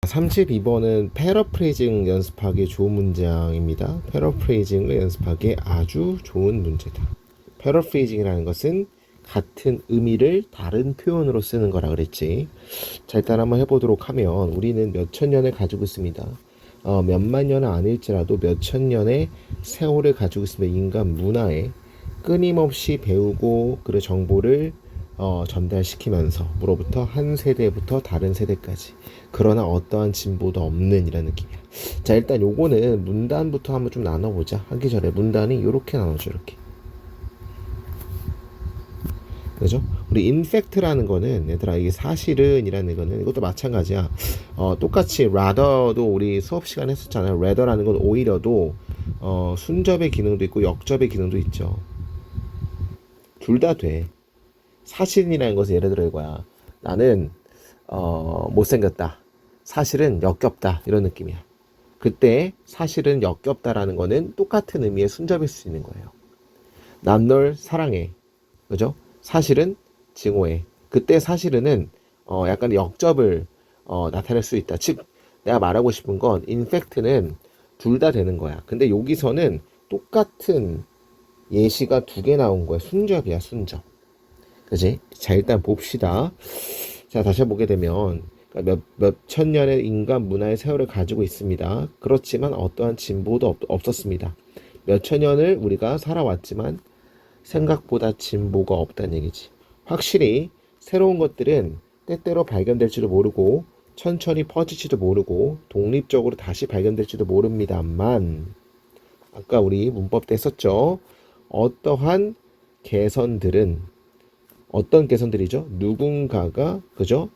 32번은 패러프레이징 연습하기 좋은 문장입니다. 패러프레이징을 연습하기에 아주 좋은 문제다. 패러프레이징이라는 것은 같은 의미를 다른 표현으로 쓰는 거라 그랬지. 자, 일단 한번 해보도록 하면 우리는 몇천 년을 가지고 있습니다. 몇만 년은 아닐지라도 몇천 년의 세월을 가지고 있습니다. 인간 문화에 끊임없이 배우고 그 정보를 전달시키면서 무로부터 한 세대부터 다른 세대까지, 그러나 어떠한 진보도 없는 이라는 느낌이야. 자, 일단 요거는 문단부터 한번 좀 나눠보자. 하기 전에 문단이 요렇게 나눠져. 이렇게, 그죠? 우리 인팩트라는 거는 얘들아, 이게 사실은 이라는 거는 이것도 마찬가지야. 똑같이 rather도 우리 수업 시간에 했었잖아요. rather라는 건 오히려도 순접의 기능도 있고 역접의 기능도 있죠. 둘 다 돼. 사실이라는 것은 예를 들어 이거야. 나는 못생겼다. 사실은 역겹다. 이런 느낌이야. 그때 사실은 역겹다라는 거는 똑같은 의미의 순접일 수 있는 거예요. 난 널 사랑해. 그죠? 사실은 증오해. 그때 사실은 약간 역접을 나타낼 수 있다. 즉 내가 말하고 싶은 건 인팩트는 둘 다 되는 거야. 근데 여기서는 똑같은 예시가 두 개 나온 거야. 순접이야, 순접. 그지? 자, 일단 봅시다. 자, 다시 보게 되면 몇천 년의 인간 문화의 세월을 가지고 있습니다. 그렇지만 어떠한 진보도 없었습니다. 몇천 년을 우리가 살아왔지만 생각보다 진보가 없다는 얘기지. 확실히 새로운 것들은 때때로 발견될지도 모르고 천천히 퍼질지도 모르고 독립적으로 다시 발견될지도 모릅니다만, 아까 우리 문법 때 했었죠. 어떠한 개선들은, 어떤 개선들이죠? 누군가가, 그죠?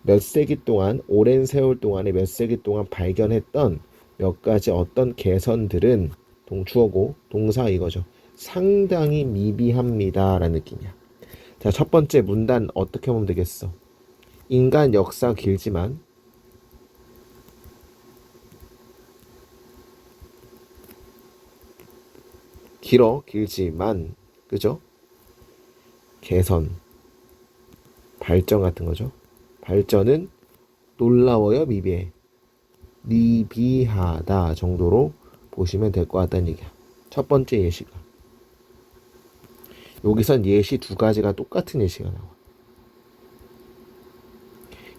몇 세기 동안, 오랜 세월 동안에 몇 세기 동안 발견했던 몇 가지 어떤 개선들은 주어고 동사 이거죠. 상당히 미비합니다 라는 느낌이야. 자, 첫 번째 문단 어떻게 보면 되겠어? 인간 역사 길지만 길지만, 그죠? 개선, 발전 같은 거죠. 발전은 놀라워요, 미비하다 정도로 보시면 될 것 같다는 얘기야. 첫 번째 예시가. 여기선 예시 두 가지가 똑같은 예시가 나와.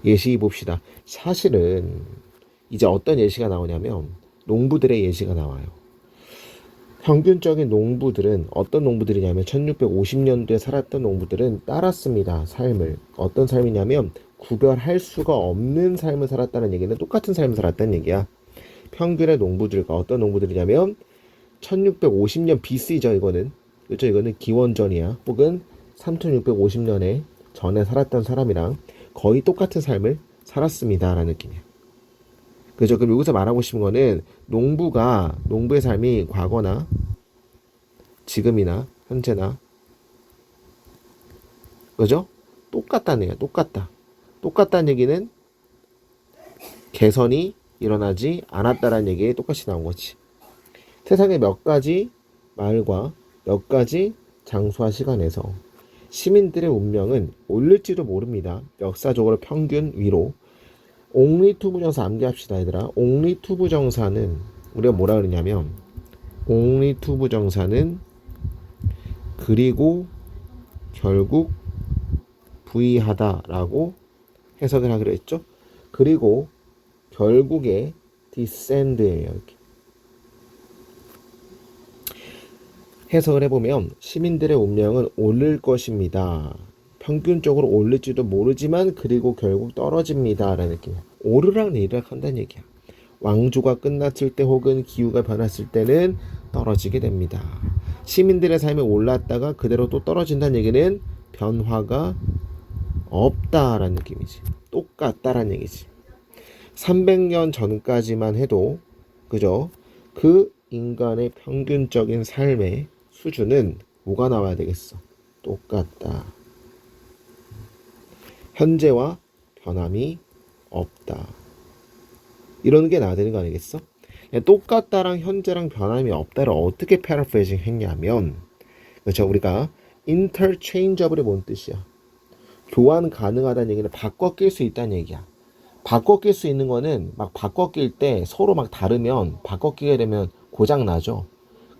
예시 봅시다. 사실은 이제 어떤 예시가 나오냐면 농부들의 예시가 나와요. 평균적인 농부들은 어떤 농부들이냐면 1650년도에 살았던 농부들은 따랐습니다. 삶을. 어떤 삶이냐면 구별할 수가 없는 삶을 살았다는 얘기는 똑같은 삶을 살았다는 얘기야. 평균의 농부들과 어떤 농부들이냐면 1650년 BC죠. 이거는. 그렇죠? 이거는 기원전이야. 혹은 3650년에 전에 살았던 사람이랑 거의 똑같은 삶을 살았습니다 라는 느낌이야. 그죠? 그럼 여기서 말하고 싶은 거는 농부의 삶이 과거나 지금이나 현재나, 그죠? 똑같다는 얘기야. 똑같다는 얘기는 개선이 일어나지 않았다라는 얘기에 똑같이 나온 거지. 세상에 몇 가지 마을과 몇 가지 장소와 시간에서 시민들의 운명은 오를지도 모릅니다. 역사적으로 평균 위로. 옹리투부정사 암기합시다, 얘들아. 옹리투부정사는 우리가 뭐라 그러냐면, 옹리투부정사는 그리고 결국 부의하다라고 해석을 하기로 했죠. 그리고 결국에 descend예요. 이렇게 해석을 해보면 시민들의 운명은 오를 것입니다. 평균적으로 오를지도 모르지만 그리고 결국 떨어집니다 라는 느낌이야. 오르락 내리락 한다는 얘기야. 왕조가 끝났을 때 혹은 기후가 변했을 때는 떨어지게 됩니다. 시민들의 삶이 올랐다가 그대로 또 떨어진다는 얘기는 변화가 없다라는 느낌이지. 똑같다라는 얘기지. 300년 전까지만 해도, 그죠? 그 인간의 평균적인 삶의 수준은 뭐가 나와야 되겠어? 똑같다. 현재와 변함이 없다. 이런 게 나와야 되는 거 아니겠어? 똑같다랑 현재랑 변함이 없다를 어떻게 패러프레이징 했냐면, 그렇죠? 우리가 interchangeable이 뭔 뜻이야? 교환 가능하다는 얘기는 바꿔 낄 수 있다는 얘기야. 바꿔 낄 수 있는 거는 막 바꿔 낄 때 서로 막 다르면 바꿔 끼게 되면 고장 나죠.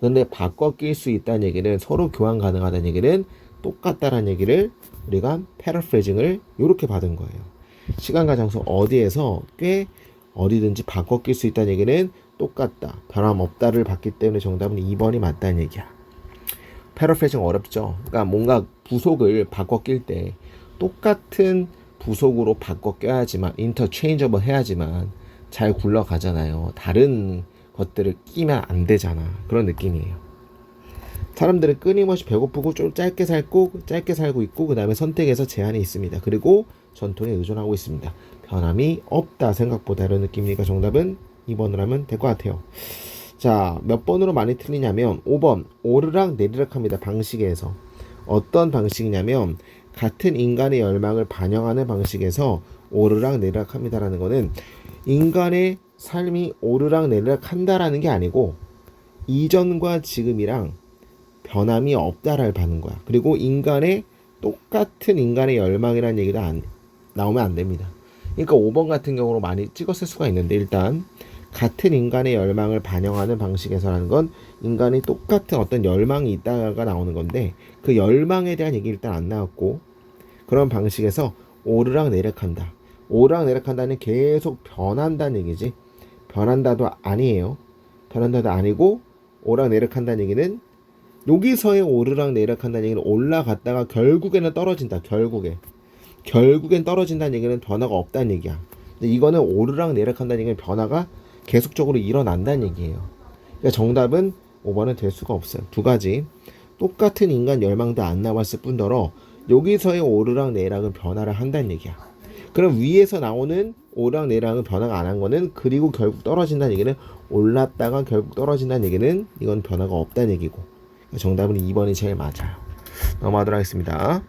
근데 바꿔 낄 수 있다는 얘기는 서로 교환 가능하다는 얘기는 똑같다라는 얘기를 우리가 패러프레이징을 이렇게 받은 거예요. 시간과 장소 어디에서 꽤 어디든지 바꿔 낄 수 있다는 얘기는 똑같다, 변함없다를 받기 때문에 정답은 2번이 맞다는 얘기야. 패러프레이징 어렵죠. 그러니까 뭔가 부속을 바꿔 낄 때 똑같은 부속으로 바꿔 껴야지만 인터체인저블 해야지만 잘 굴러가잖아요. 다른 것들을 끼면 안 되잖아. 그런 느낌이에요. 사람들은 끊임없이 배고프고 좀 짧게 살고 있고 그 다음에 선택에서 제한이 있습니다. 그리고 전통에 의존하고 있습니다. 변함이 없다 생각보다 이런 느낌이니까 정답은 2번으로 하면 될 것 같아요. 자, 몇 번으로 많이 틀리냐면 5번 오르락 내리락 합니다. 방식에서 어떤 방식이냐면 같은 인간의 열망을 반영하는 방식에서 오르락 내리락 합니다라는 거는 인간의 삶이 오르락 내리락 한다라는 게 아니고 이전과 지금이랑 변함이 없다를 받는 거야. 그리고 인간의 똑같은 인간의 열망이라는 얘기도 나오면 안 됩니다. 그러니까 5번 같은 경우로 많이 찍었을 수가 있는데 일단 같은 인간의 열망을 반영하는 방식에서라는 건 인간이 똑같은 어떤 열망이 있다가 나오는 건데 그 열망에 대한 얘기 일단 안 나왔고 그런 방식에서 오르락 내리락한다. 오르락 내리락한다는 계속 변한다는 얘기지. 변한다도 아니에요. 변한다도 아니고 오르락 내리락한다는 얘기는 여기서의 오르락 내리락한다는 얘기는 올라갔다가 결국에는 떨어진다. 결국엔 떨어진다는 얘기는 변화가 없다는 얘기야. 근데 이거는 오르락 내리락한다는 얘기는 변화가 계속적으로 일어난다는 얘기예요. 그러니까 정답은 5번은 될 수가 없어요. 두 가지. 똑같은 인간 열망도 안 나왔을 뿐더러 여기서의 오르락 내리락은 변화를 한다는 얘기야. 그럼 위에서 나오는 오르락 내리락은 변화가 안 한 거는 그리고 결국 떨어진다는 얘기는 올랐다가 결국 떨어진다는 얘기는 이건 변화가 없다는 얘기고 정답은 2번이 제일 맞아요. 넘어가도록 하겠습니다.